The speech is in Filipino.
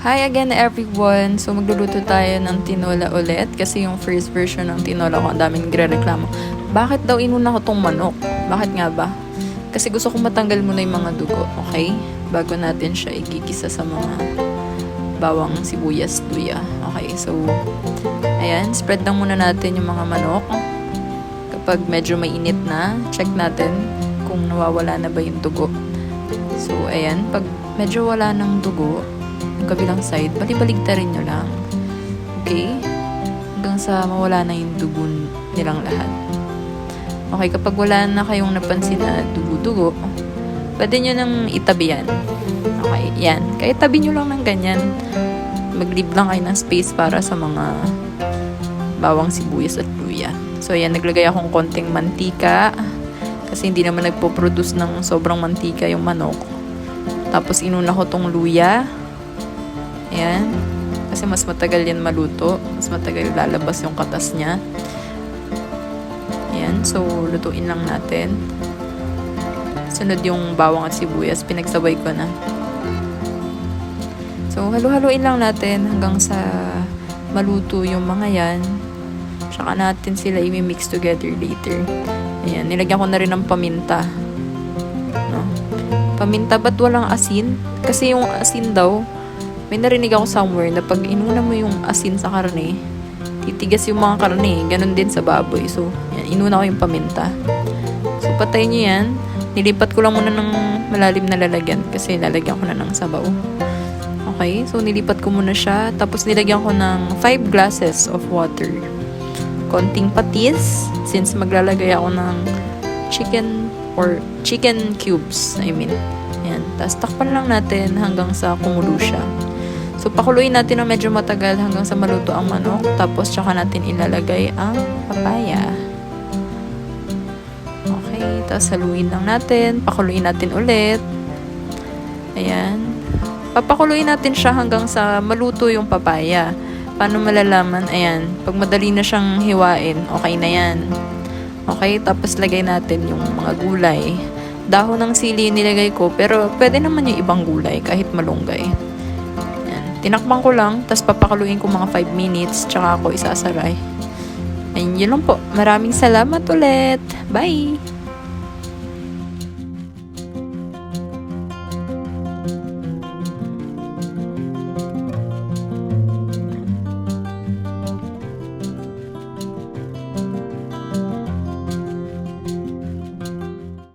Hi again everyone! So magluluto tayo ng tinola ulit kasi yung first version ng tinola ko ang daming nagre-reklamo. Bakit daw inuna ko tong manok? Bakit nga ba? Kasi gusto kong matanggal muna yung mga dugo, okay? Bago natin siya igigisa sa mga bawang sibuyas, luya. Okay, so ayan, spread lang muna natin yung mga manok. Kapag medyo mainit na, check natin kung nawawala na ba yung dugo. So ayan, pag medyo wala ng dugo, yung kabilang side, balibaligtarin nyo lang. Okay? Hanggang sa mawala na yung dugo nilang lahat. Okay, kapag wala na kayong napansin na dugo-dugo, pwede nyo nang itabi yan. Okay, yan. Kaya tabi nyo lang ng ganyan. Mag-leave lang kayo ng space para sa mga bawang sibuyas at luya. So, ayan, naglagay akong konting mantika. Kasi hindi naman nagpo-produce ng sobrang mantika yung manok. Tapos, inuna ko tong luya. Ayan. Kasi mas matagal yan maluto. Mas matagal lalabas yung katas niya. Ayan. So, lutuin lang natin. Sunod yung bawang at sibuyas. Pinagsabay ko na. So, halu-haluin lang natin hanggang sa maluto yung mga yan. Tsaka natin sila i-mix together later. Ayan. Nilagyan ko na rin ng paminta. No? Paminta, ba't walang asin? Kasi yung asin daw, may narinig ako somewhere na pag inuna mo yung asin sa karne, titigas yung mga karne. Ganon din sa baboy. So, yan, inuna ko yung paminta. So, patayin nyo yan. Nilipat ko lang muna ng malalim na lalagyan kasi lalagyan ko na ng sabaw. Okay? So, nilipat ko muna siya. Tapos, nilagyan ko ng 5 glasses of water. Konting patis since maglalagay ako ng chicken cubes. I mean. Yan. Tapos, takpan lang natin hanggang sa kumulo siya. So, pakuluin natin ng medyo matagal hanggang sa maluto ang manok. Tapos, tsaka natin ilalagay ang papaya. Okay. Tapos, haluin lang natin. Pakuluin natin ulit. Ayan. Papakuluin natin siya hanggang sa maluto yung papaya. Paano malalaman? Ayan. Pag madali na siyang hiwain, okay na yan. Okay. Tapos, lagay natin yung mga gulay. Dahon ng sili nilagay ko. Pero, pwede naman yung ibang gulay kahit malunggay. Tinakpan ko lang, tapos papakuluin ko mga 5 minutes, tsaka ako isasaray. Ayun, yun lang po. Maraming salamat ulit. Bye!